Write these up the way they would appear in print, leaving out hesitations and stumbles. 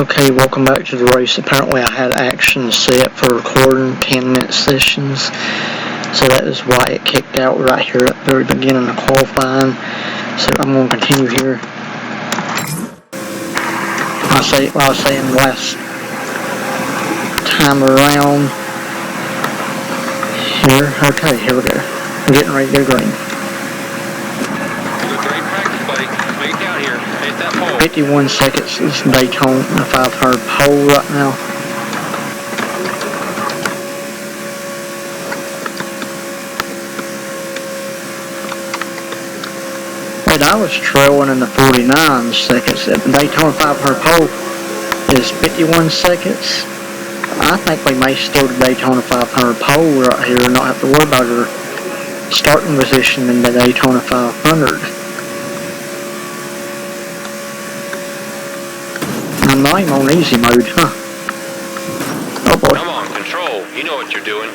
Okay, welcome back to the race. Apparently I had action set for recording 10-minute sessions, so that is why it kicked out right here at the very beginning of qualifying. So I'm going to continue here. I was saying last time around here. Okay, here we go. I'm getting ready to go green. 51 seconds is Daytona 500 pole right now. And I was trailing in the 49 seconds. The Daytona 500 pole is 51 seconds. I think we may steal the Daytona 500 pole right here and not have to worry about our starting position in the Daytona 500. I'm not even on easy mode, huh? Oh boy. Come on, control. You know what you're doing.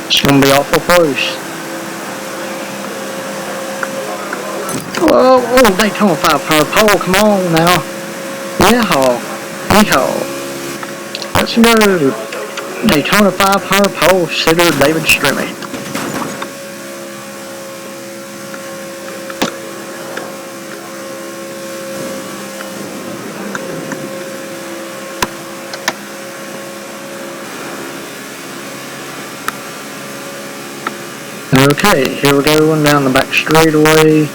It's gonna be awful close. Oh, Daytona 500 pole, come on now. Yeehaw. Yeehaw. Let's go. Daytona 500 pole, sitter David Strimmy. Okay, here we go, going down the back straightaway.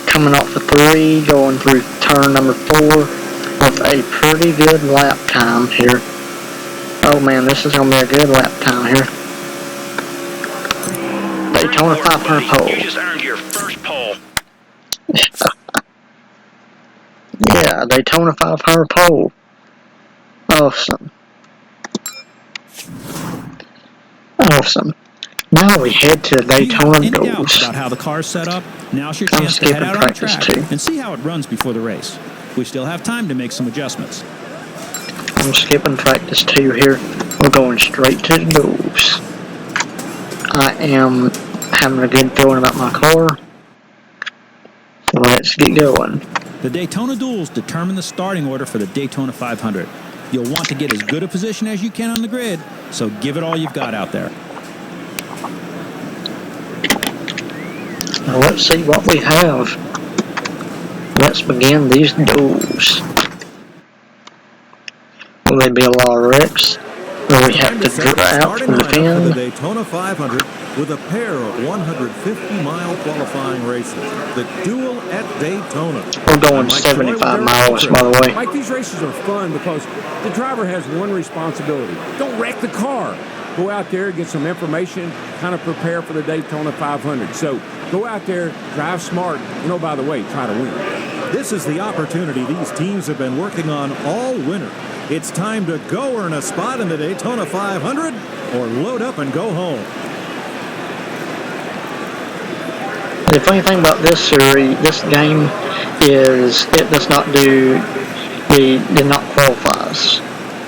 Coming off the 3, going through turn number 4 with a pretty good lap time here. Oh man, this is going to be a good lap time here. Daytona 500 pole. You just earned your first pole. Yeah, Daytona 500 pole. Awesome. Awesome. Now we head to the Daytona Duels. About how the car's set up, now's your chance to head out on track and see how it runs before the race. We still have time to make some adjustments. I'm skipping practice 2 here. We're going straight to the Duels. I am having a good feeling about my car. So let's get going. The Daytona Duels determine the starting order for the Daytona 500. You'll want to get as good a position as you can on the grid, so give it all you've got out there. Now let's see what we have. Let's begin these duels. Will there be a lot of wrecks? Will we have to get out from the pen? The Daytona 500 with a pair of 150-mile qualifying races. The Duel at Daytona. We're going 75 miles, by the way. Mike, these races are fun because the driver has one responsibility. Don't wreck the car. Go out there, get some information, kind of prepare for the Daytona 500. So go out there, drive smart, and oh, by the way, try to win. This is the opportunity these teams have been working on all winter. It's time to go earn a spot in the Daytona 500 or load up and go home. The funny thing about this series, this game, is it does not do did not qualifies.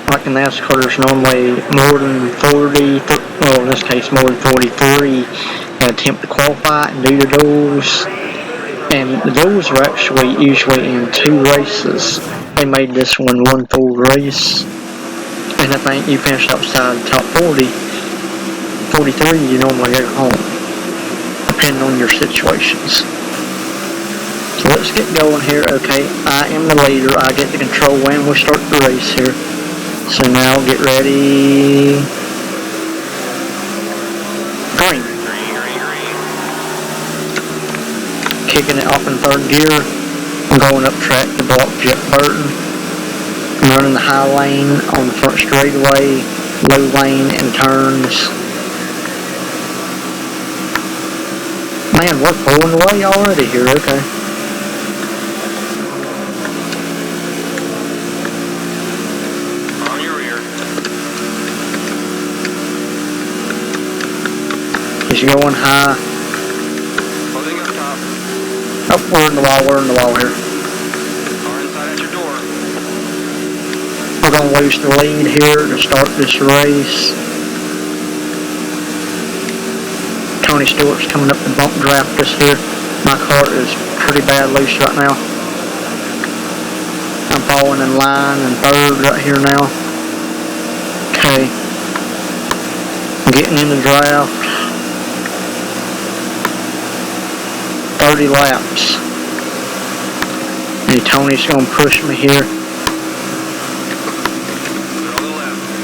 Like in NASCAR, there's normally more than 40, well in this case more than 43 attempt to qualify and do the duels. And the duels are actually usually in 2 races. They made this one full race. And I think you finish outside the top 40, 43, you normally go home, depending on your situations. So let's get going here. Okay, I am the leader. I get to control when we start the race here. So now get ready. Green. Kicking it off in 3rd gear. I'm going up track to block Jeff Burton. I'm running the high lane on the front straightaway, low lane and turns. Man, we're pulling away already here, okay. On your rear. He's going high. Holding up top. Oh, we're in the wall here. Car inside at your door. We're going to lose the lead here to start this race. Tony Stewart's coming up to bump draft us here. My car is pretty bad loose right now. I'm falling in line and third right here now. Okay. I'm getting in the draft. 30 laps. And Tony's going to push me here.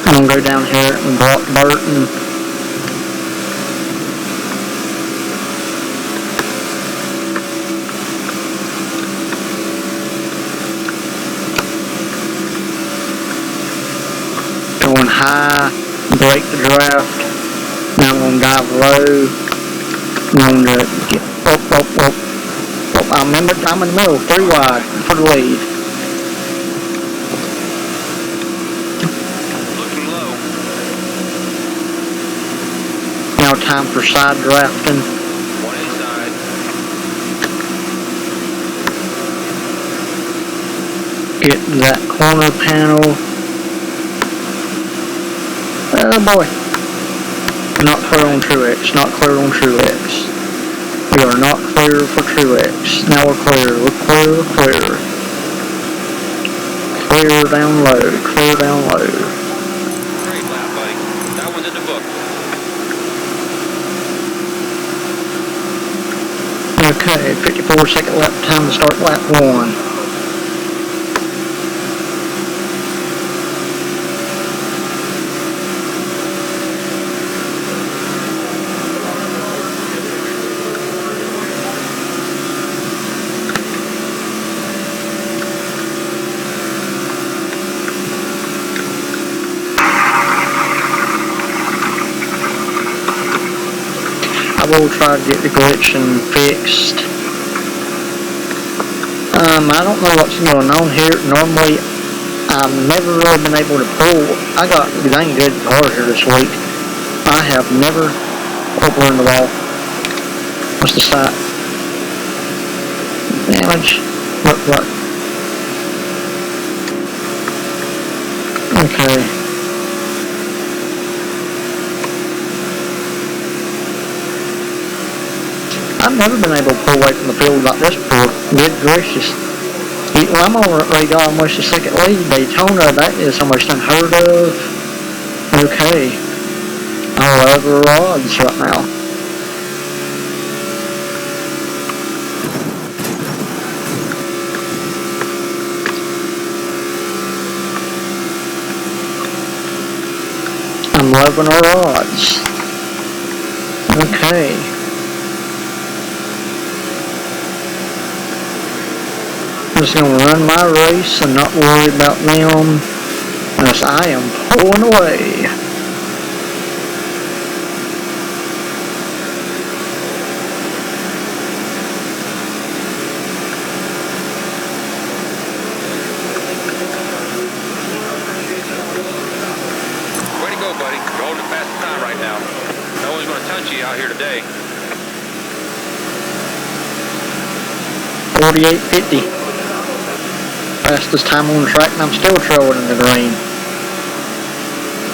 I'm going to go down here and block Burton. Going high, break the draft. Now I'm going to dive low. I'm going to get up. I'm in the middle, 3 wide for the lead. Looking low. Now time for side drafting. One inside. Get that corner panel. Oh boy. Not clear on Truex. Not clear on Truex. We are not clear for Truex. Now we're clear. We're clear. We're clear. Clear down low. Clear down low. Great lap, buddy. That one's in the book. Okay, 54-second lap time to start lap 1. I will try to get the glitching fixed. I don't know what's going on here. Normally, I've never really been able to pull. I got dang good cars here this week. I have never pulled in the wall. What's the side? Damage. Look. Okay. I've never been able to pull away from the field like this before. Good gracious. Well, I'm already got almost a second lead. Daytona, that is almost unheard of. Okay. I love the rods right now. I'm loving our rods. Okay. I'm just going to run my race and not worry about them as I am pulling away. Way to go, buddy. You're holding a fast time right now. No one's going to touch you out here today. 48.50. Fastest time on the track, and I'm still trailing in the green.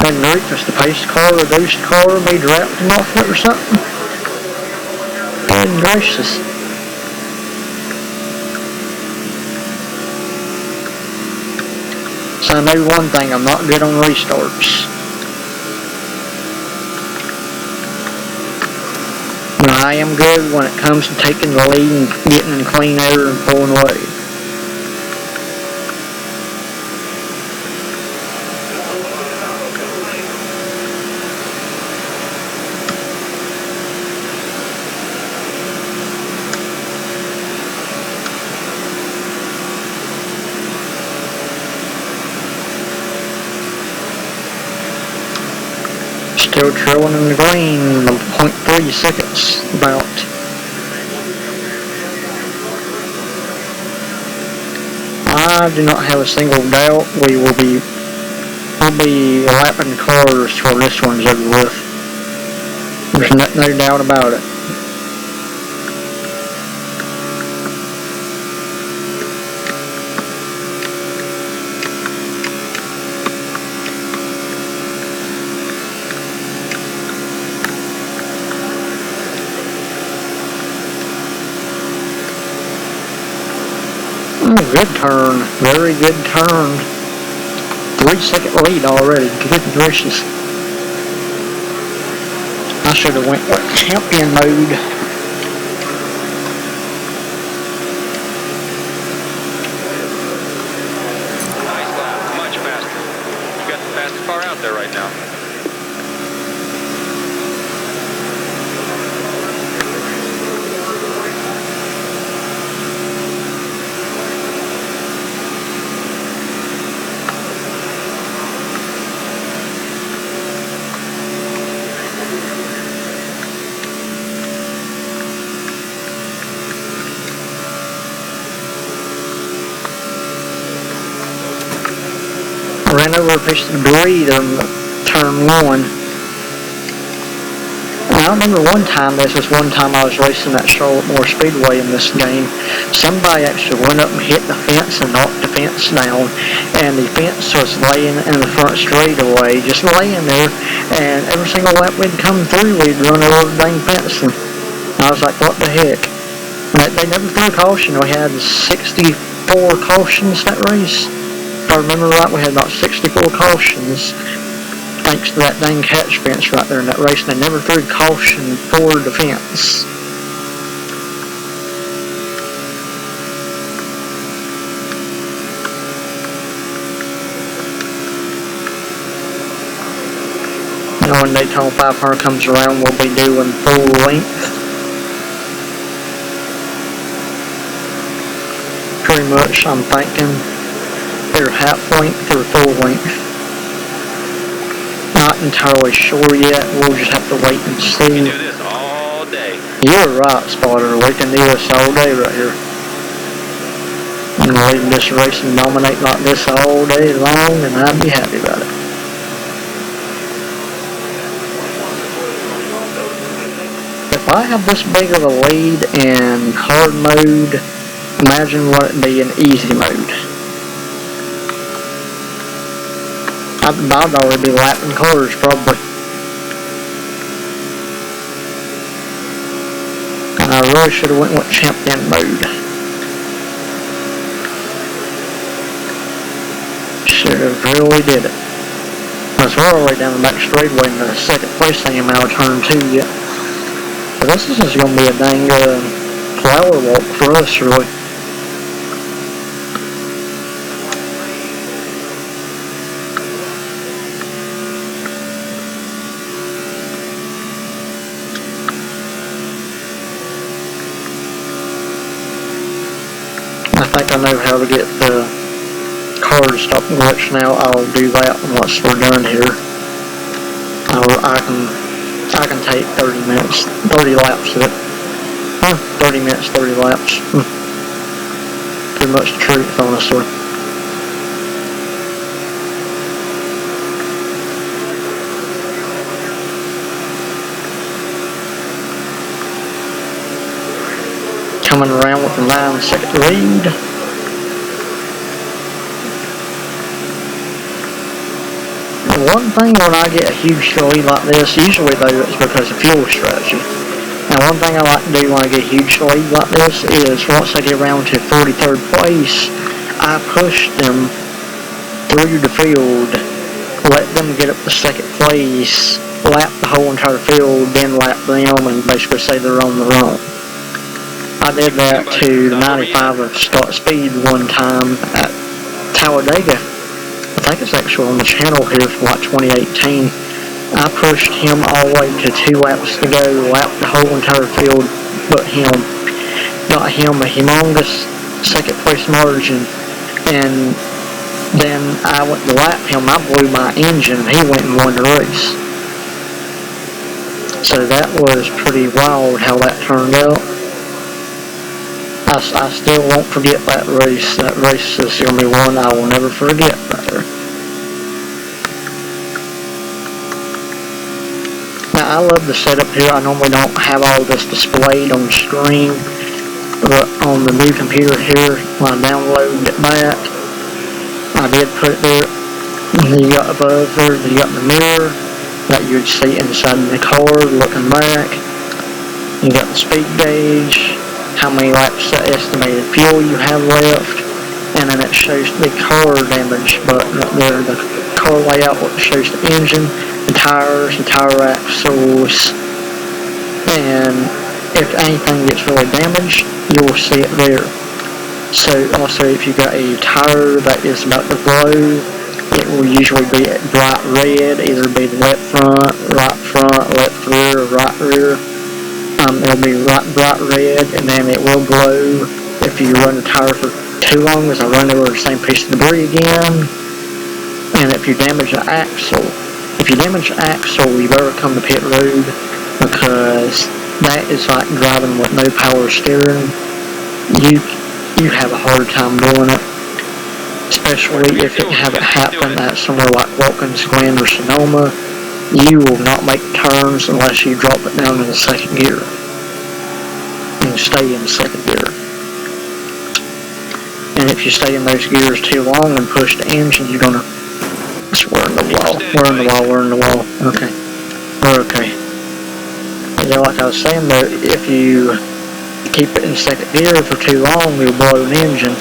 And just the pace car, the deuce car, me drafting off it or something. Good gracious. So I know one thing, I'm not good on restarts. Now, I am good when it comes to taking the lead and getting in clean air and pulling away. Still trailing in the green, 0.3 seconds about. I do not have a single doubt we'll be lapping cars before this one's over with. There's no doubt about it. good turn. Very good turn. 3-second lead already. Good gracious. I should have went with champion mode. Nice lap. Much faster. You got the fastest car out there right now. Ran over a piece of debris on turn 1. And I remember one time I was racing at Charlotte Moore Speedway in this game. Somebody actually went up and hit the fence and knocked the fence down, and the fence was laying in the front straightaway, just laying there, and every single lap we'd come through, we'd run over the dang fence, and I was like, what the heck? And they never threw a caution. We had 64 cautions that race. If I remember right, we had about 64 cautions, thanks to that dang catch fence right there in that race, and they never threw caution for the fence. Now when Daytona 500 comes around, we'll be doing full length. Pretty much, I'm thinking either half length or full length. Not entirely sure yet. We'll just have to wait and We see. can do this all day. You're right, Spotter. We can do this all day right here. And we can just race and dominate like this all day long, and I'd be happy about it. If I have this big of a lead in hard mode, imagine what it'd be in easy mode. I'd already be lapping cars, probably. And I really should have went with champion mode. Should have really did it. Because we're already down the back straightaway in the second place thing out of turn 2 yet. But this is just going to be a dang flower walk for us, really. I think I know how to get the car to stop glitch now. I'll do that once we're done here. I can take 30 minutes, 30 laps of it. 30 minutes, 30 laps. Pretty much the truth, honestly. Coming around with a 9-second lead. One thing when I get a huge lead like this, usually though it's because of fuel strategy. And one thing I like to do when I get a huge lead like this is once I get around to 43rd place, I push them through the field, let them get up to second place, lap the whole entire field, then lap them and basically say they're on the run. I did that to the 95 of Scott Speed one time at Talladega. I think it's actually on the channel here for like 2018. I pushed him all the way to 2 laps to go, lapped the whole entire field, but him. Got him a humongous second place margin, and then I went to lap him, I blew my engine, and he went and won the race. So that was pretty wild how that turned out. I still won't forget that race. That race is going to be one I will never forget right there. Now, I love the setup here. I normally don't have all this displayed on the screen, but on the new computer here, when I download it back, I did put it there. You got above there, you got the mirror that you'd see inside the car looking back. You got the speed gauge, how many laps of estimated fuel you have left, and then it shows the car damage button up there. The car layout shows the engine, the tires, the tire axles, and if anything gets really damaged, you'll see it there. So also if you got a tire that is about to blow, it will usually be at bright red, either be the left front, left rear, or right rear. It'll be bright red, and then it will blow if you run the tire for too long, as I run over the same piece of debris again. And if you damage the axle, you better come to pit road, because that is like driving with no power steering. You have a hard time doing it, especially if it haven't happened at somewhere like Watkins Glen or Sonoma. You will not make turns unless you drop it down in the second gear and stay in second gear. And if you stay in those gears too long and push the engine, you're gonna... We're in the wall. Okay. We're okay. Yeah, like I was saying though, if you keep it in second gear for too long, you'll blow an engine.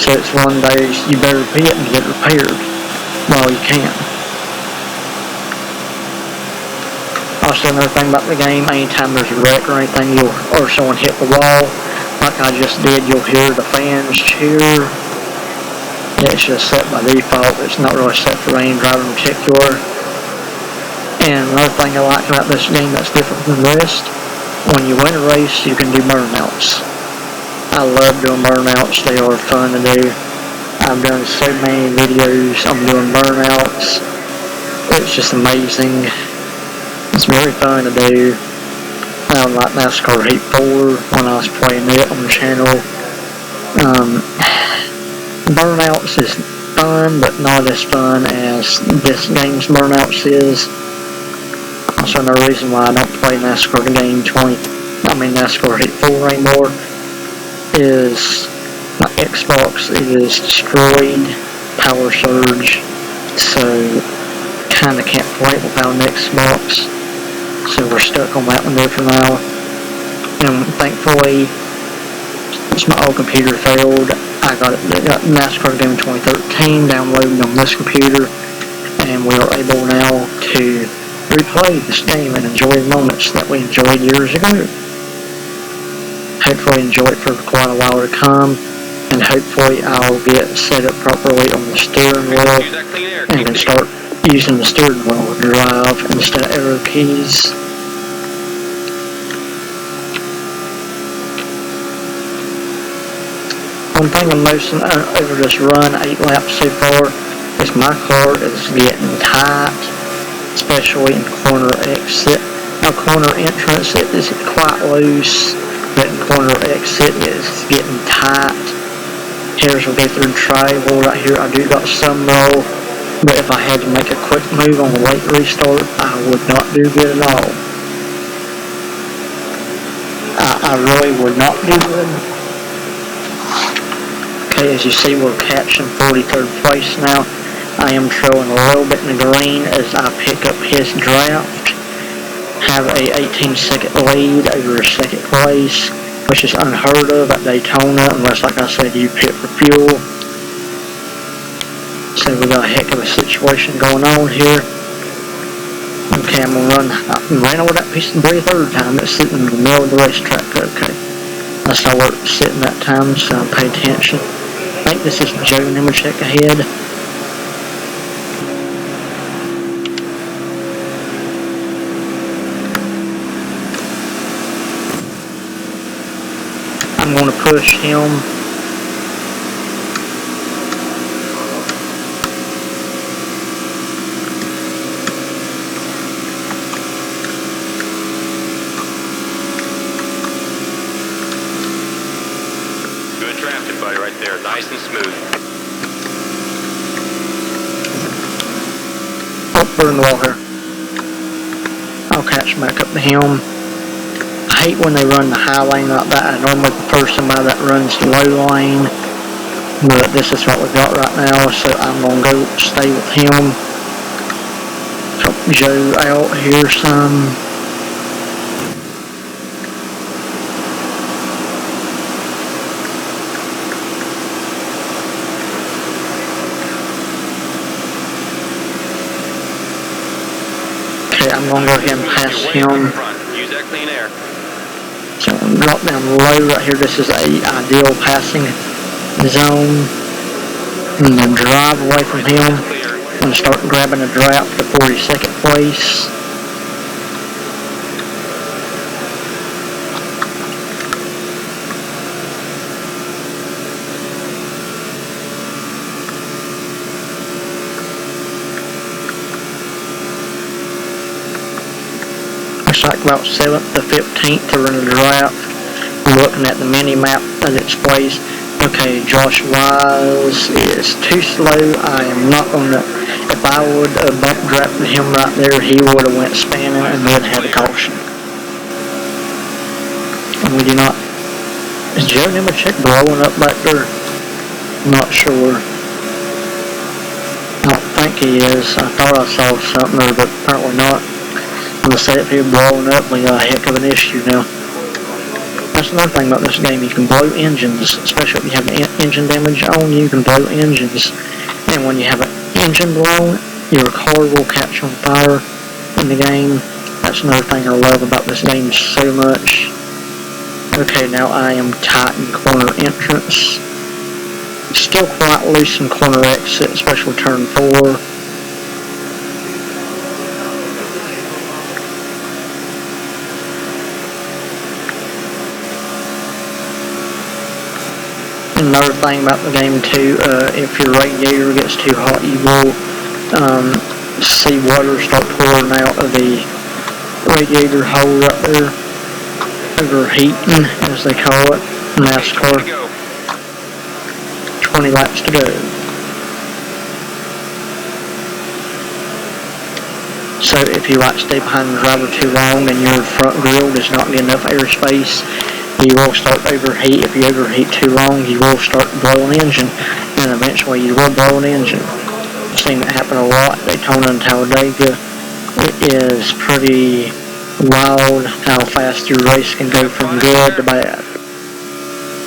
So it's one day you better pit and get repaired while you can. Also, another thing about the game, anytime there's a wreck or anything, or someone hit the wall, like I just did, you'll hear the fans cheer. It's just set by default. It's not really set for any driver in particular. And another thing I like about this game that's different from the rest, when you win a race, you can do burnouts. I love doing burnouts. They are fun to do. I've done so many videos on doing burnouts. It's just amazing. It's very fun to do. Like NASCAR Heat 4 when I was playing it on the channel. Burnouts is fun, but not as fun as this game's burnouts is. Also, another reason why I don't play NASCAR The Game NASCAR Heat 4 anymore is my Xbox is destroyed, power surge, so kinda can't play it without an Xbox. So we're stuck on that one there for now. And thankfully, since my old computer failed, I got NASCAR Game 2013 downloaded on this computer, and we are able now to replay this game and enjoy the moments that we enjoyed years ago. Hopefully enjoy it for quite a while to come, and hopefully I'll get set up properly on the steering wheel and can start using the steering wheel to drive instead of arrow keys. One thing I'm noticing over this run, 8 laps so far, is my car is getting tight, especially in corner exit. Now corner entrance, it is quite loose, but in corner exit it's getting tight. Here's we'll go through travel right here. I do got some roll, but if I had to make a quick move on the late restart, I would not do good at all. I really would not do good. Okay, as you see, we're catching 43rd place now. I am trailing a little bit in the green as I pick up his draft. Have a 18-second lead over second place, which is unheard of at Daytona, unless, like I said, you pit for fuel. So we got a heck of a situation going on here. Okay, I'm gonna ran over that piece of debris a third time. It's sitting in the middle of the racetrack. Okay, I saw where it's sitting that time, so pay attention. I think this is Joe. Let me check ahead. I'm going to push him. Good drafting, buddy, right there. Nice and smooth. Oh, we're in the wall here. I'll catch back up to him. I hate when they run the high lane like that. I normally prefer somebody that runs the low lane, but this is what we've got right now, so I'm going to go stay with him. Help Joe out here some. Okay, I'm going to go ahead and pass him. Use that clean air. So drop down low right here. This is a ideal passing zone. I'm going to drive away from him. I'm going to start grabbing a draft to 42nd place. Looks like about 7th to 15th to run a draft. Looking at the mini map as it displays. Okay, Josh Wise is too slow. I am not going to. If I would have bump drafted him right there, he would have went spinning and would have had a caution. And we do not. Is Joe Nemechek blowing up back there? I'm not sure. I don't think he is. I thought I saw something there, but apparently not. I'm going to say if he was blowing up, we got a heck of an issue now. That's another thing about this game. You can blow engines, especially if you have engine damage on you can blow engines. And when you have an engine blown, your car will catch on fire in the game. That's another thing I love about this game so much. Okay, now I am tight in corner entrance. Still quite loose in corner exit, especially turn 4. Another thing about the game too, if your radiator gets too hot, you will see water start pouring out of the radiator hole right there. Overheating, as they call it, NASCAR. 20 laps to go. So if you stay behind the driver too long and your front grille does not get enough airspace, you will start overheat. If you overheat too long, you will start blowing engine, and eventually you will blow an engine. I've seen it happen a lot at Daytona and Talladega. It is pretty wild how fast your race can go from good to bad.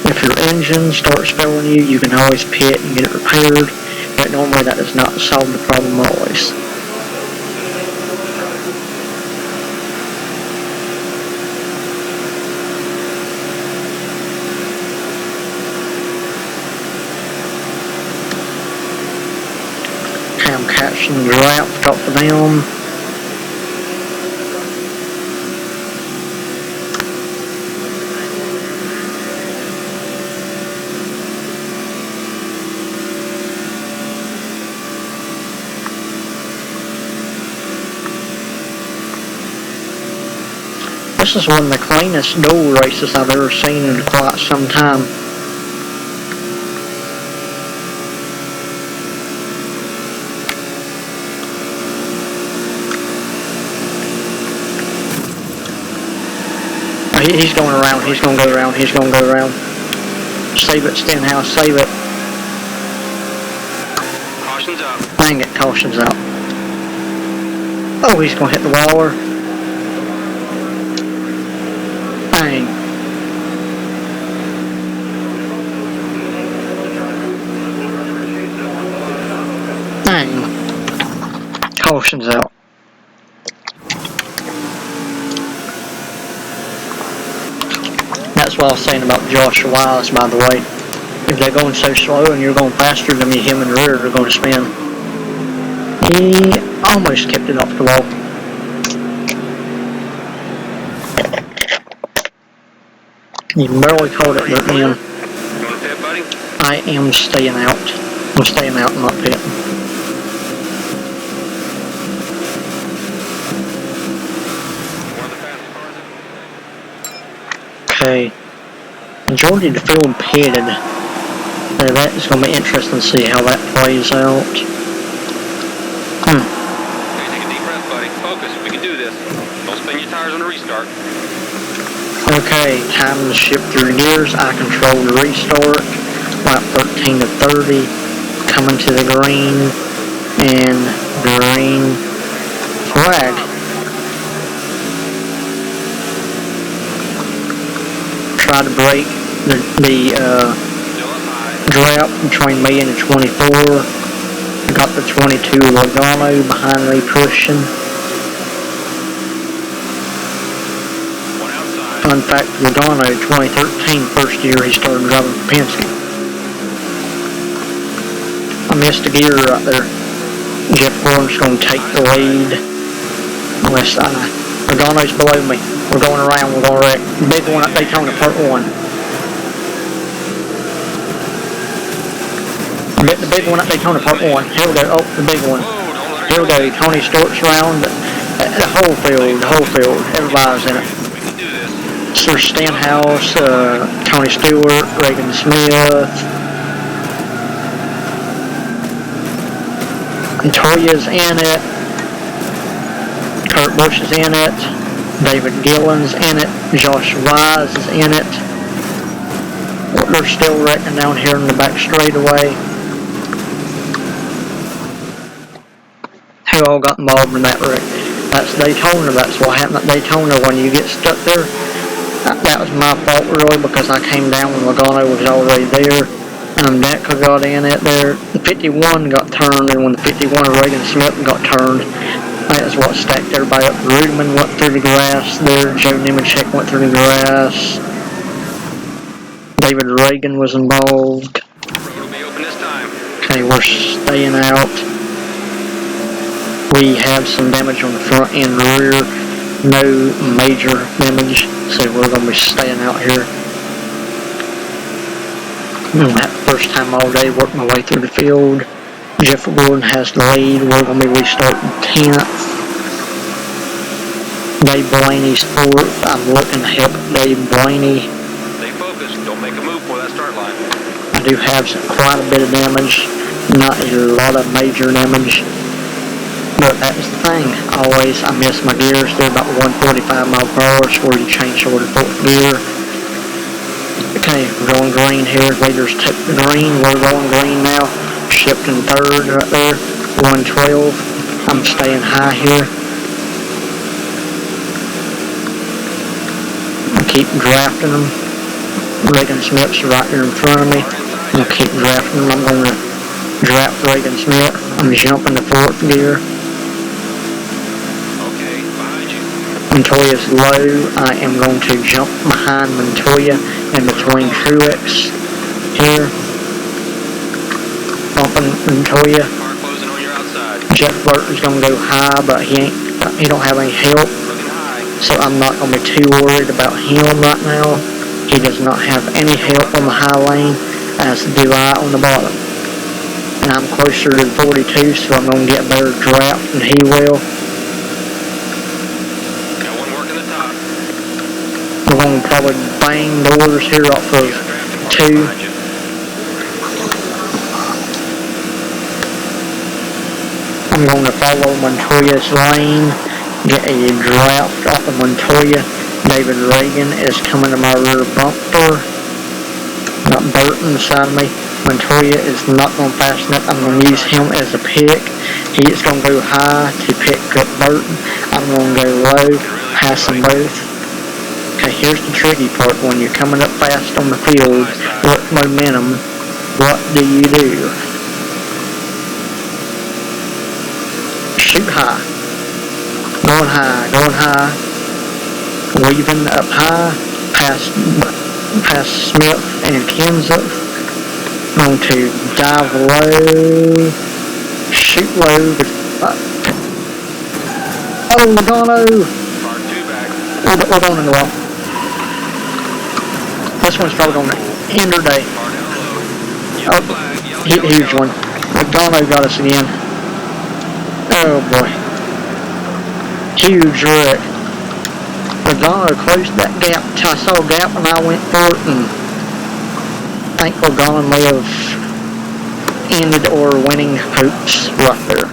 If your engine starts failing you, you can always pit and get it repaired, but normally that does not solve the problem always. I'm catching the draft off of them. This is one of the cleanest duel races I've ever seen in quite some time. He's going around, he's going to go around, he's going to go around. Save it, Stenhouse, save it. Caution's up. Dang it, caution's out. Oh, he's going to hit the waller. Dang. Dang. Caution's out. That's what I was saying about Josh Wise, by the way. If they're going so slow and you're going faster than him in the rear, they're going to spin. He almost kept it off the wall. He barely caught it, but then You want to pit, buddy? I am staying out. I'm staying out and not pitting. One of the fastest cars. Okay. Majority of the field pitted. So that is going to be interesting to see how that plays out. Okay, take a deep breath, buddy. Focus. We can do this. Don't spin your tires on the restart. Okay, time to shift your gears. I control the restart. Lap 13 to 30. Coming to the green. And green flag. Try to break the drought between me and the 24. I got the 22 Logano behind me pushing. Fun fact, Logano, 2013, first year he started driving for Penske. I missed a gear right there. Jeff Gordon's going to take the lead. Unless Logano's below me. We're going around, we're going to wreck. Big one at Daytona, part 1. The big one at Daytona, part 1. Here we go. Oh, the big one. Here we go. Tony Stewart's around. The whole field. Everybody's in it. Sir Stenhouse, Tony Stewart, Reagan Smith. Montoya's in it. Kurt Busch is in it. David Gillen's in it. Josh Wise is in it. They're still wrecking down here in the back straightaway. Who all got involved in that wreck? That's Daytona. That's what happened at Daytona when you get stuck there. That was my fault really, because I came down when Logano was already there. Decker got in it there. The 51 got turned, and when the 51 of Reagan Smith got turned, that's what stacked everybody up. Rudeman went through the grass there. Joe Nemechek went through the grass. David Reagan was involved. Road will be open this time. Okay, we're staying out. We have some damage on the front and rear. No major damage, so we're going to be staying out here. That first time all day, worked my way through the field. Jeff Gordon has the lead. We're going to be restarting 10th. Dave Blaney's 4th. I'm looking to help Dave Blaney. Stay focused. Don't make a move for that start line. I do have quite a bit of damage. Not a lot of major damage. But that was the thing. Always, I miss my gears. They're about 145 miles per hour before you change over to 4th gear. Okay, we're going green here. Leaders took the green. We're going green now. Shipton 3rd right there. 112. I'm staying high here. I keep drafting them. Reagan Smith's right there in front of me. I'll keep drafting them. I'm going to draft Reagan Smith. I'm jumping to 4th gear. Montoya's low. I am going to jump behind Montoya and between Truex here. Bumping Montoya. Jeff Burton's going to go high, but he don't have any help. So I'm not going to be too worried about him right now. He does not have any help on the high lane, as do I on the bottom. And I'm closer to the 42, so I'm going to get a better draft than he will. We're going to probably bang doors here off of 2. I'm going to follow Montoya's lane, get a draft off of Montoya. David Reagan is coming to my rear bumper. Got Burton beside me. Montoya is not going to fasten up. I'm going to use him as a pick. He is going to go high to pick up Burton. I'm going to go low, pass them both. Okay, here's the tricky part. When you're coming up fast on the field, what momentum, what do you do? Shoot high. Going high. Weaving up high, past Smith and Kenseth. Going to dive low, shoot low. Oh, Logano! We're going in the wall. This one's probably going to end her day. Oh, huge one. Logano got us again. Oh boy. Huge wreck. Logano closed that gap. I saw a gap and I went for it, and I think Logano may have ended or winning hopes right there.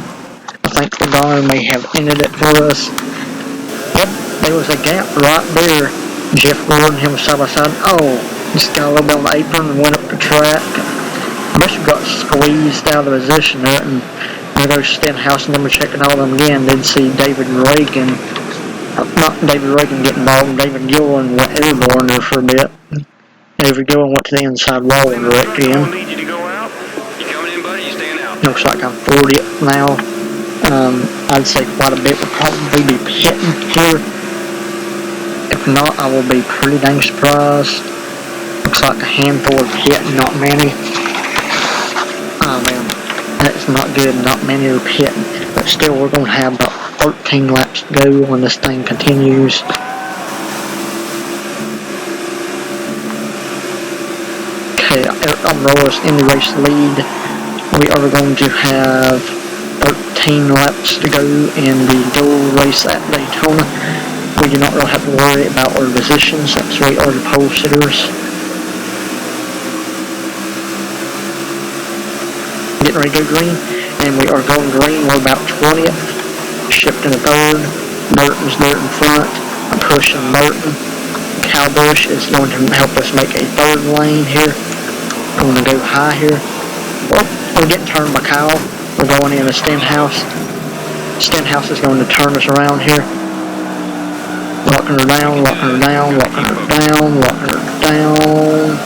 I think Logano may have ended it for us. Yep, there was a gap right there. Jeff Gordon, him side by side. Oh, just got a little bit on the apron and went up the track. Bush got squeezed out of position there, and there goes Stenhouse and Nemechek and all of them again. Didn't see David Reagan, not David Reagan get involved. David Gillen went airborne there for a bit. David Gillen went to the inside wall and wrecked again. Looks like I'm 40th now. I'd say quite a bit will probably be hitting here. If not, I will be pretty dang surprised. Looks like a handful of hit, not many. Oh man, that's not good, not many are hitting. But still, we're going to have about 13 laps to go when this thing continues. Okay, I'm Roy's in the race lead. We are going to have 13 laps to go in the dual race at Daytona. We do not really have to worry about our positions since we are the pole sitters. Getting ready to go green, and we are going green. We're about 20th, shifting to third. Burton's there in front. I'm pushing Burton. Kyle Busch is going to help us make a third lane here. I'm going to go high here. Oh, we're getting turned by Kyle. We're going in a Stenhouse. Stenhouse is going to turn us around here. Locking her down, locking her down, locking her down, locking her down.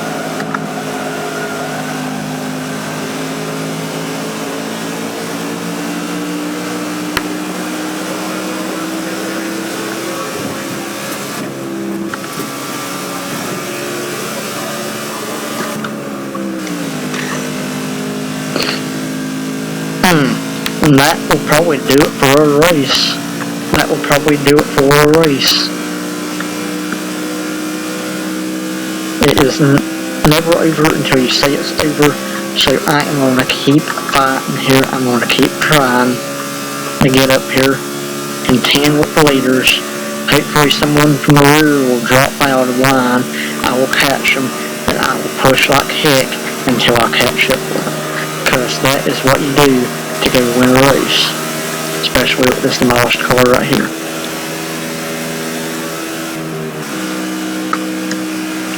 And that will probably do it for a race. That will probably do it for a race. It is never over until you say it's over. So I am going to keep fighting here. I'm going to keep trying to get up here and 10 with the leaders. Hopefully someone from the rear will drop out of line. I will catch them and I will push like heck until I catch up with them. Because that is what you do to go win a race, especially with this demolished car right here.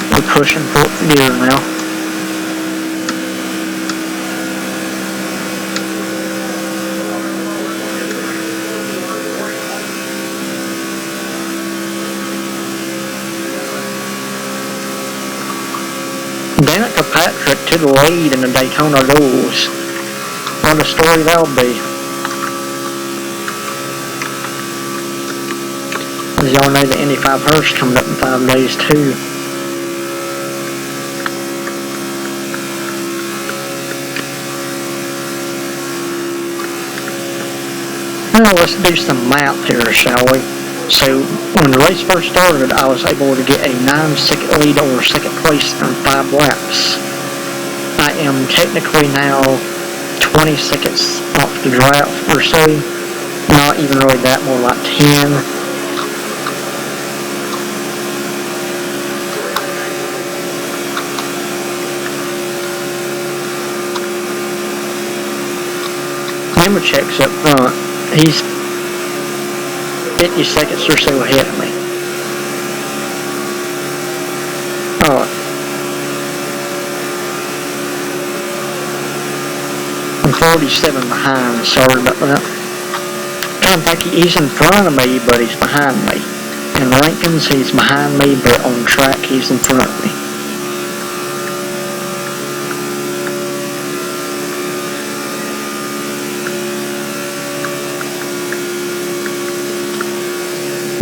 We're pushing fourth gear now. Danica Patrick to the lead in the Daytona Duels. What a story that'll be. As y'all know, the Indy 500's coming up in 5 days too. Now let's do some math here, shall we? So when the race first started, I was able to get a 9-second lead over second place in 5 laps. I am technically now 20 seconds off the draft or so. Not even really that, more like 10. Nemechek's up front. He's 50 seconds or so ahead of me. Oh. I'm 47 behind, sorry about that. I don't think he's in front of me, but he's behind me. In rankings, he's behind me, but on track, he's in front of me.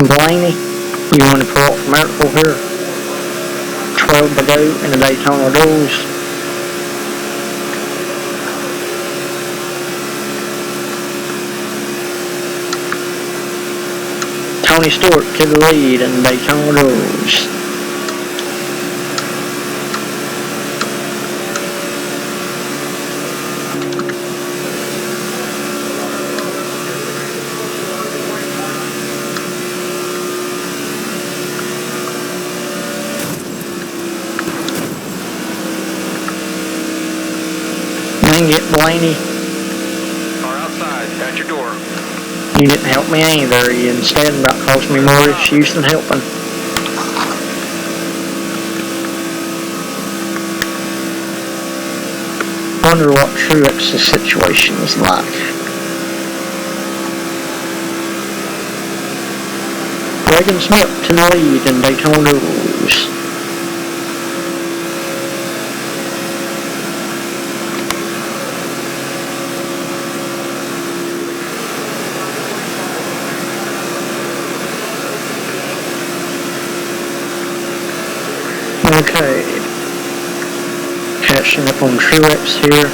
Blaney, you want to pull up from Miracle here? 12 to go in the Daytona Duels. Tony Stewart to the lead in the Daytona Duels. Get Blaney. Car outside, at your door. You didn't help me either. You instead about caused me more issues than helping. Wonder what Truex's situation is like. Reagan Smith to the lead in Daytona Duels. Alright. Catching up on Truex here.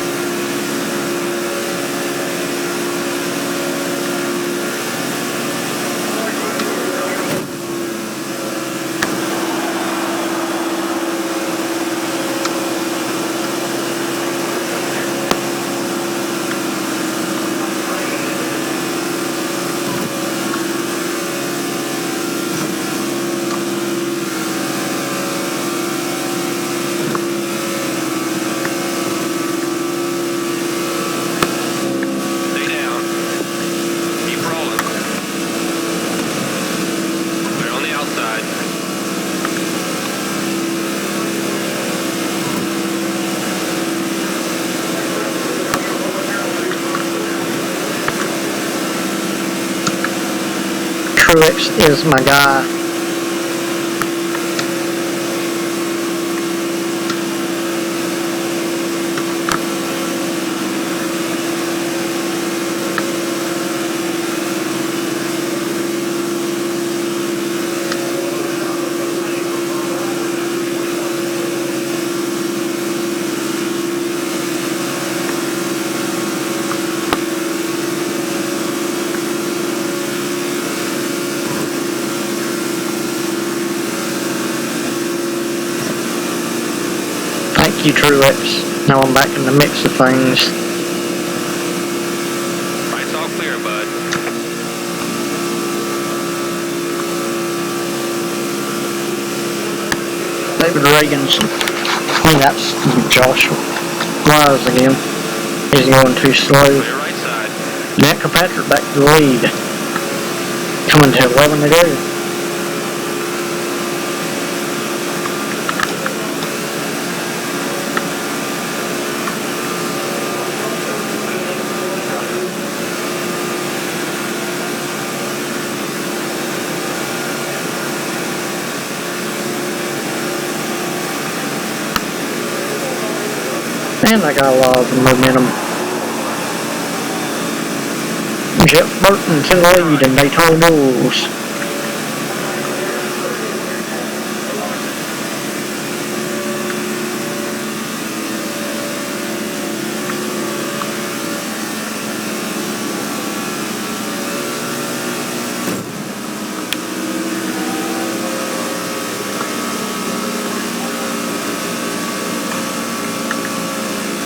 Truex is my guy. Thank you, Truex. Now I'm back in the mix of things. Right's all clear, bud. David Reagan's. I mean, that's Josh Wise again. He's going too slow. Clear right side. Matt Kirkpatrick back to the lead. Coming to 11 to go. And I got a lot of momentum. Jeff Burton to the lead in Daytona Duels.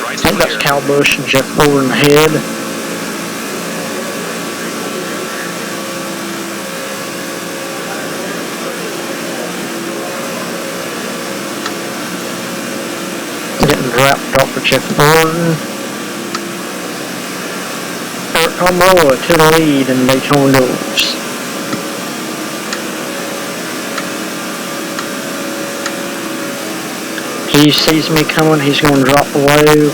I think that's Kyle Busch and Jeff Gordon ahead. Getting dropped off for Jeff Gordon. Eric Almirola to the lead in Daytona Duels. He sees me coming, he's going to drop below.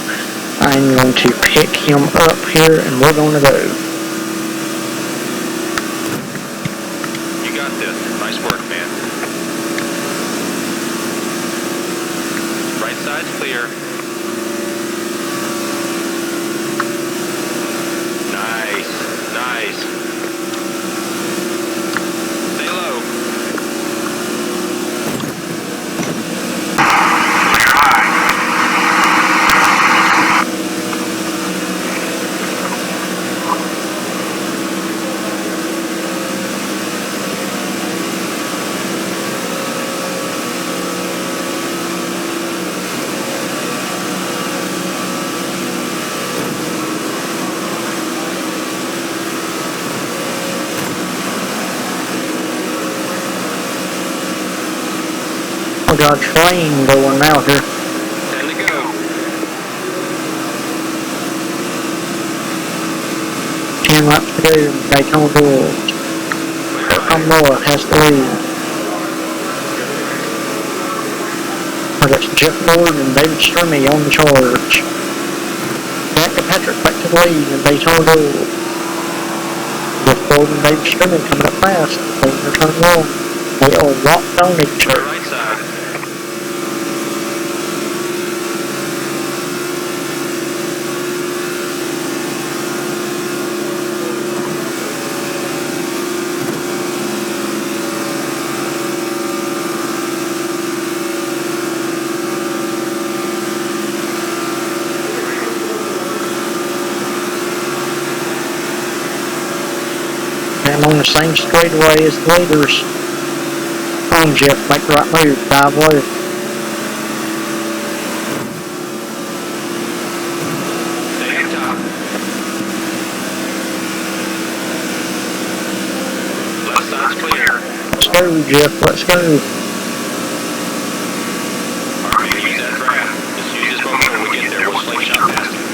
I'm going to pick him up here and we're going to go. You got this. Nice work, man. Right side's clear. Nice. Nice. Stay low. We got a train going now here. 10 to go. 10 laps to go in Daytona Duels. Almirola has the lead. That's Jeff Gordon and David Stremme on the charge. Matt Kirkpatrick back to the lead in Daytona Duels. Jeff Gordon and David Stremme coming up fast. Over turn one. They are locked on each other. Right side. Okay, I'm on the same straightaway as the leaders. Come on, Jeff, make the right move, dive low. Stay on top. Left side's clear. Let's go, Jeff, let's go. Alright, we can use that draft. Just use this momentum when we get there. We'll slingshot past him.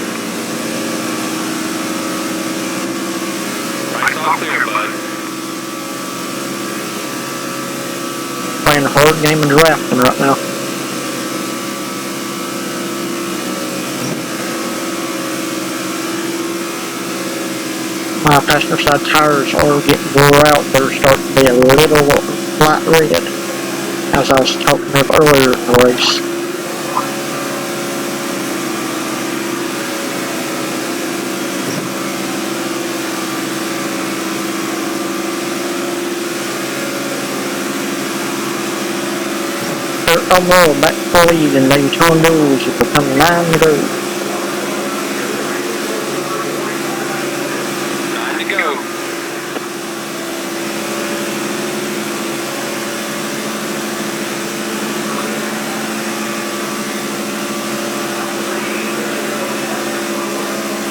Right's all clear, bud. Playing a hard game of drafting right now. My passenger side tires are getting wore out. They're starting to be a little light red, as I was talking about earlier in the race. I'm well back to the lead in Daytona Duels. It will come 9 to go. 9 to go.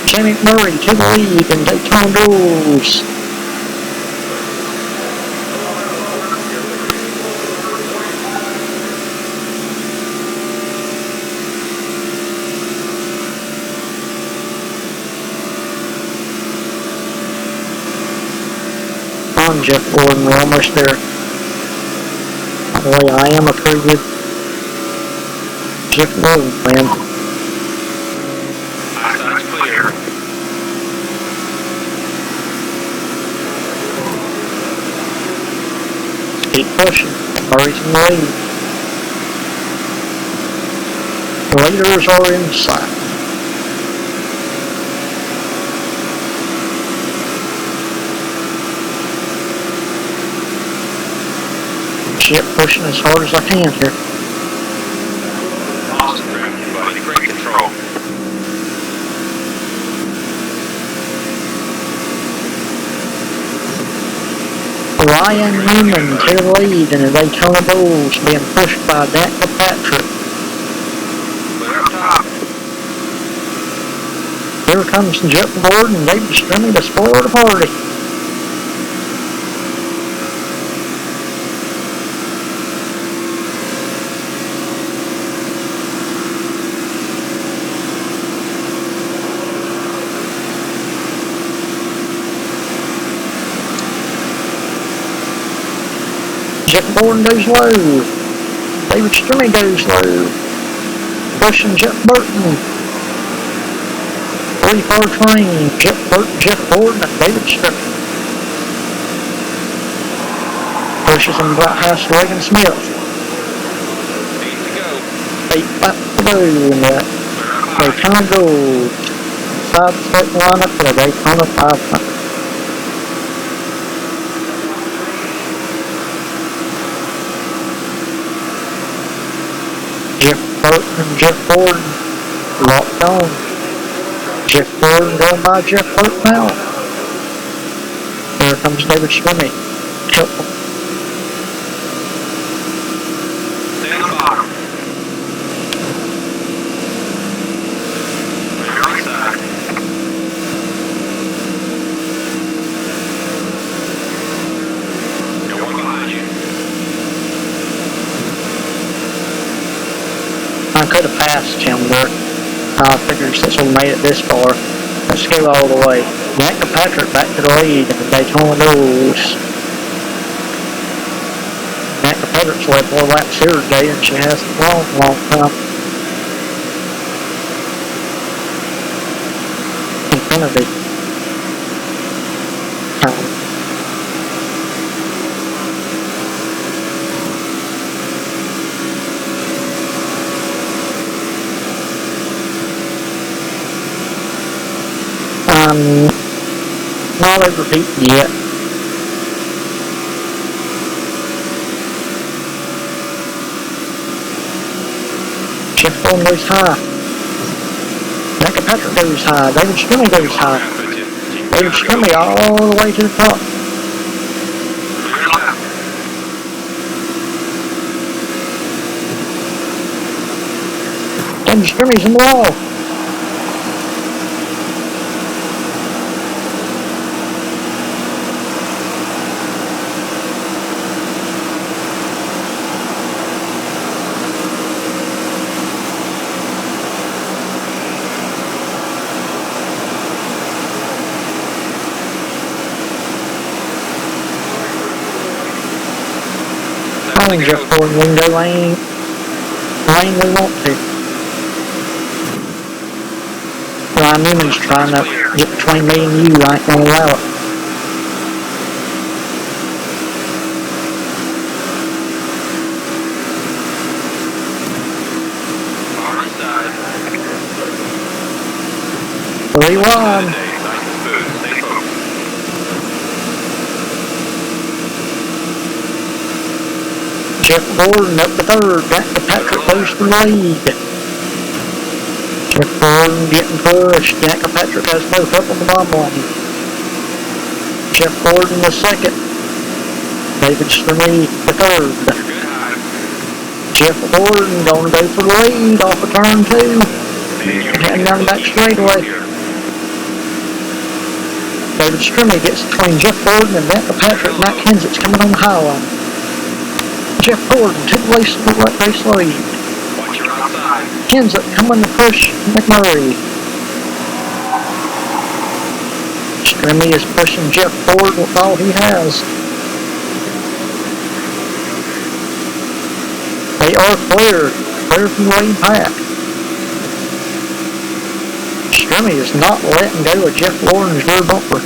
Jamie Murray to the lead in Daytona Duels. Jeff Gordon, we're almost there. By the way, I am a pretty good Jeff Gordon fan. Outside's clear. Keep pushing. Murray's in the lead. The leaders are in sight. Shit, pushing as hard as I can here. Awesome drafting, buddy. Great control. Ryan Newman to the lead in the Daytona Duels, being pushed by Danica Patrick. Clear up top. Here comes Jeff Gordon and David Strimmy to spoil the party. Jeff Gordon goes low. David Strimmy goes low. Pushing Jeff Burton. 3-car train. Jeff Burton, Jeff Gordon, and David Strimmy. Pushes him about past Reagan Smith. 8 to go. 8 laps to go in that Daytona Duels. Side starting lineup for the Daytona 500. Jeff Burton and Jeff Gordon locked on. Jeff Gordon going by Jeff Burton now. Here comes David Strimmy. Stay on the bottom. On your right side. Got one behind you. I could have passed him there. I figured since we made it this far, let's go all the way. Danica Patrick back to the lead in the Daytona Duels. Danica Patrick's led more laps here today than she has in a long time. Infinity. Not overheating yet. Jeff Gordon goes high. Danica Patrick goes high. David Strimmy goes high. David Strimmy all the way to the top. And Jimmy's in the wall. I think Jeff Gordon we can go lane we want to. Ryan Newman's trying to get between me and you. I ain't gonna allow it. Far inside. 3-1. Nice and smooth. Stay focused. Jeff Gordon up to third. Back to Patrick goes for the lead. Jeff Gordon getting pushed. Jack Patrick has both up on the bottom line. Jeff Gordon the second. David Strimmy the third. Good high. Jeff Gordon going to go for the lead off of turn 2. Heading down the back straightaway. David Strimmy gets between Jeff Gordon and Jack Patrick. Matt Kenseth's coming on the high line. Jeff Gordon took the race lead. Watch your outside. Kenseth coming to push McMurray. Strimmy is pushing Jeff Gordon with all he has. They are clear from the lead pack. Strimmy is not letting go of Jeff Gordon's rear bumper.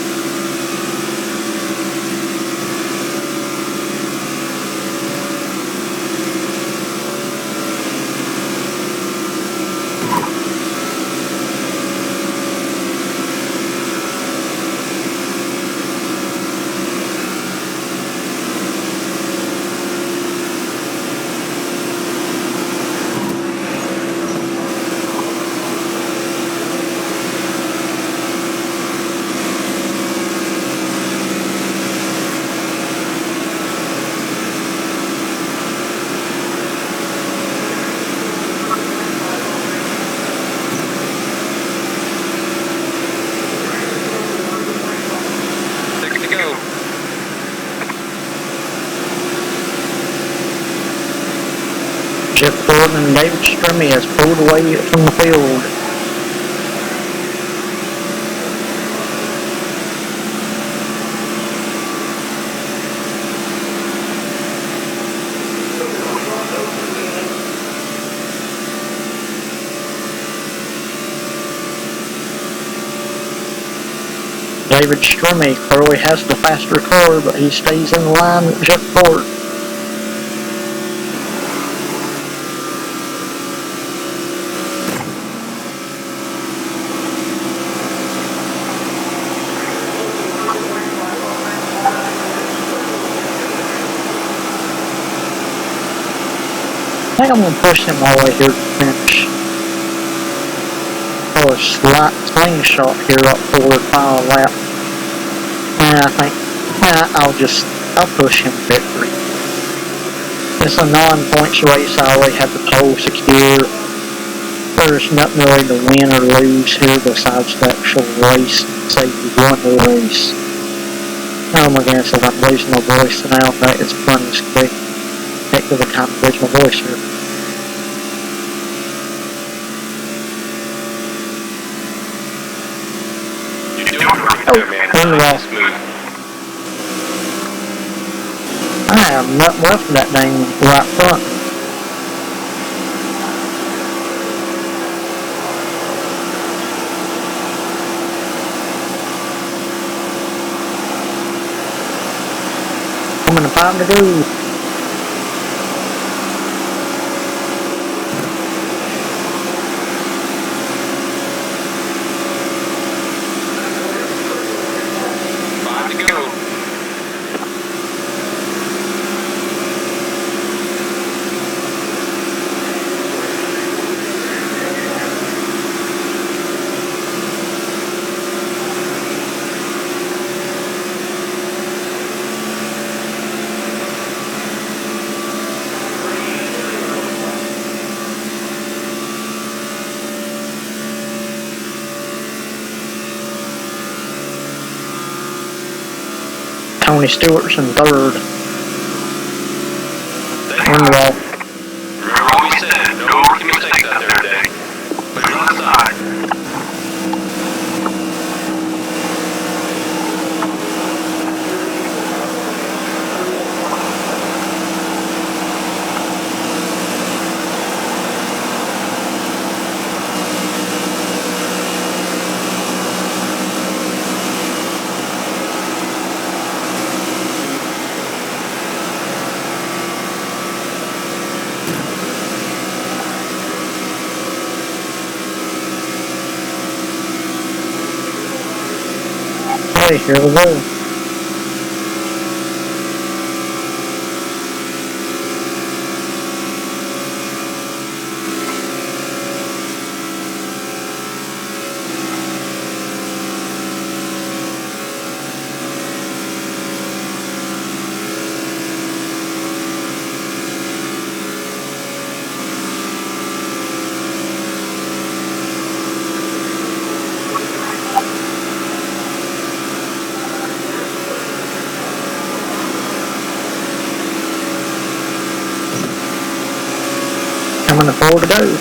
Jeff Gordon and David Strimmy has pulled away from the field. David Strimmy clearly has the faster car, but he stays in line with Jeff Gordon. I think I'm going to push him all the way here to the finish. Or a slight slingshot here up for the final lap. And I think I'll push him to victory. It's a non-points race. I already have the pole secure. There's nothing really to win or lose here besides the actual race. Say you won the race. Oh my goodness, if I'm losing my voice now, that is funny as quick. Heck of a time to lose my voice here. In the wall. I have nothing left of that dang right front. I'm gonna find the groove. Tony Stewart's in third. Remember what we said, no rookie mistakes out there today. Put it on the side. Okay, here we go. Coming to 4 to go.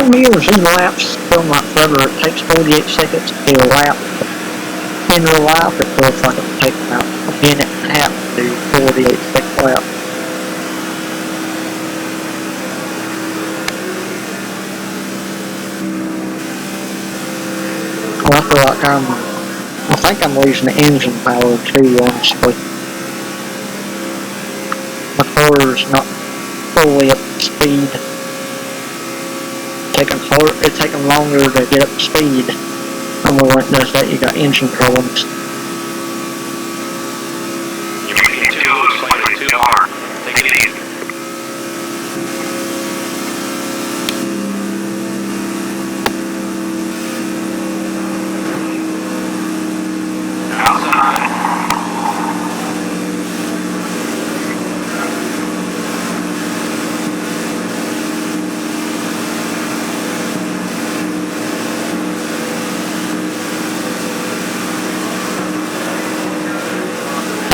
Meters in laps still not forever. It takes 48 seconds to do a lap. In real life, it feels like it takes about a minute and a half to do 48 second lap. Well, I feel like I think I'm losing the engine power too, honestly. My car's not fully up to speed. It's taking longer to get up to speed. And when it does that, you got engine problems. You're making it too hard. Take it easy. Outside.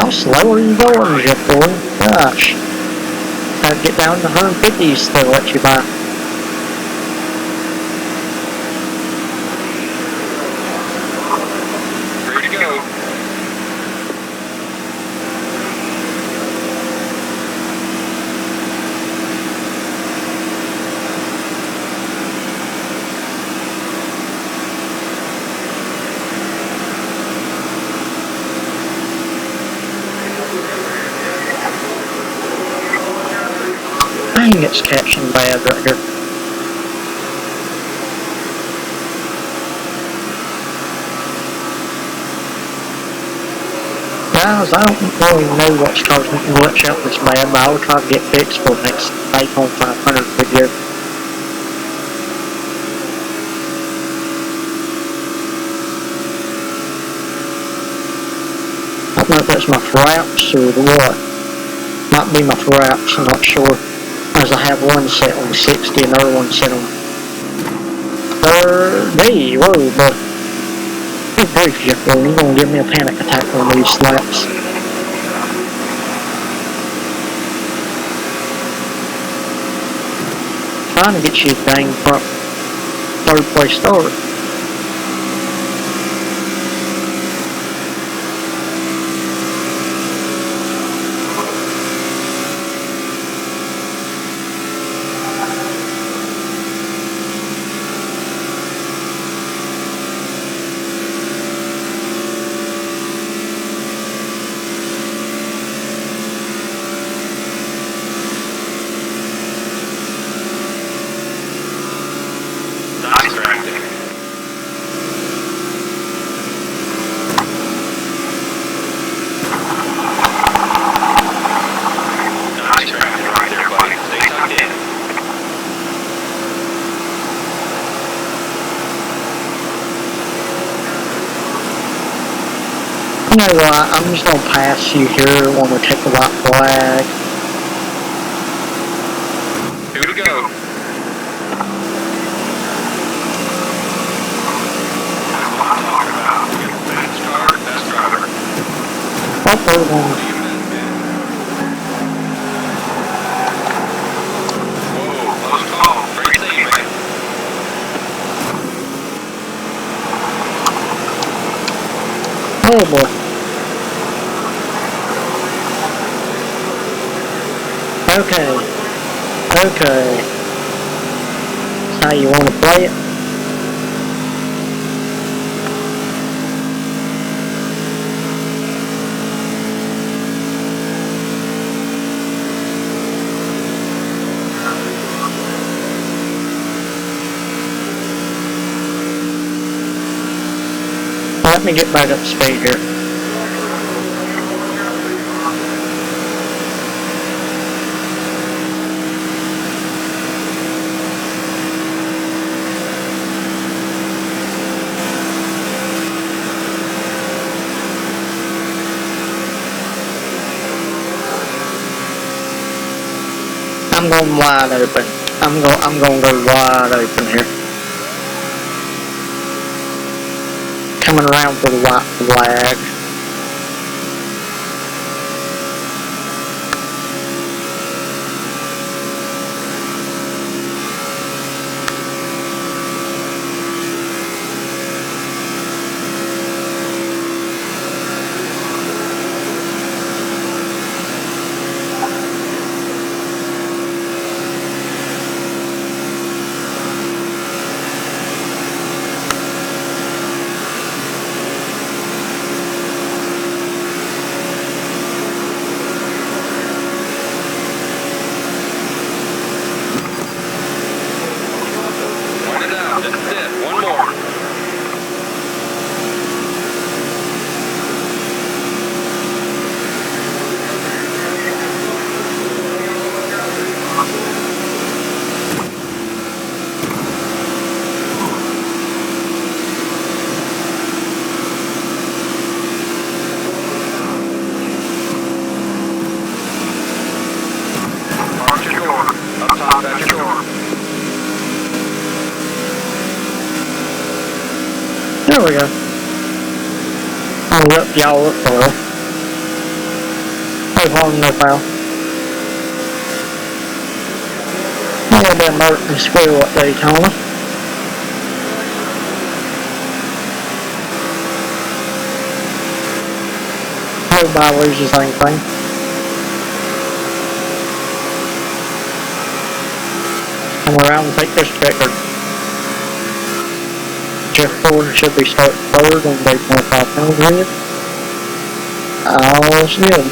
How slow are you going, Jet Boy? Gosh. Gotta get down to 150s to let you by. Ready to go. Dang, it's catching bad right here. Guys, I don't really know what's causing me to glitch out this bad, but I'll try to get fixed for the next Daytona 500 video. I don't know if that's my fraps or what. Might be my fraps, I'm not sure. As I have one set on 60 and another one set on Hey, whoa, but good grief, Jeffrey, you're gonna give me a panic attack on these slaps. Trying to get you a dang front third place start. You know what, I'm just gonna pass you here when we take the white flag. Here we go. Fast car, fast driver. That's everyone. Whoa, close call. Great save, man. Oh boy. Okay. Okay. That's how you want to play it? Let me get back up to speed here. I'm going wide open. I'm going to go wide open here. Coming around for the white flag. There we go. I'll rip y'all up for real. No harm, no foul. A little bit of murk and squirrel at Daytona. Nobody loses anything. Come around and take this record. Jeff Ford should be starting third on Daytona 500. All's good.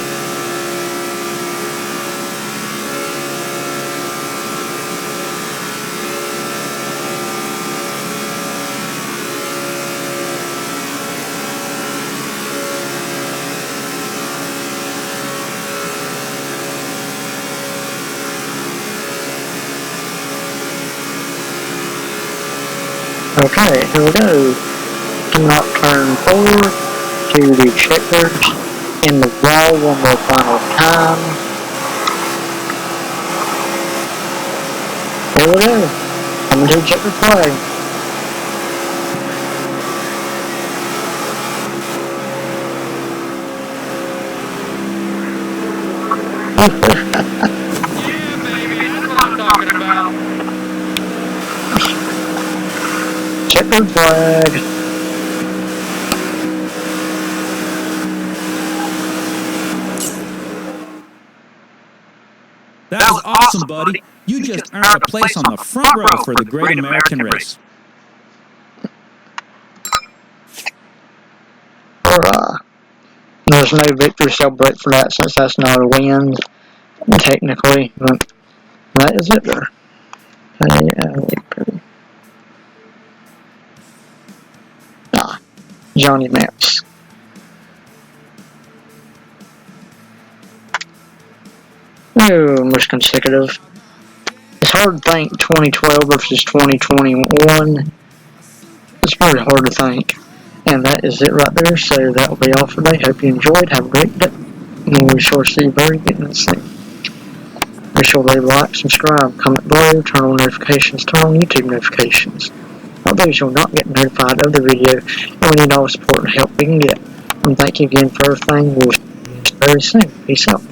Okay, here we go. Coming up turn 4 to the checkers in the wall one more final time. Here we go. Coming to the checker flag. baby, that's what I'm talking about. Checkered flag. That was awesome, buddy. You just earned a place on the front row for the Great American Race. There's no victory celebrate for that since that's not a win, technically. But that is it there. Johnny Maps. Oh, most consecutive. It's hard to think 2012 versus 2021. It's really hard to think. And that is it right there. So that will be all for today. Hope you enjoyed. Have a great day. And we shall see you very again soon. Be sure to leave a like, subscribe, comment below, turn on notifications, turn on YouTube notifications. Otherwise, you'll not get notified of the video, and we need all the support and help we can get. And thank you again for everything. We'll see you very soon. Peace out.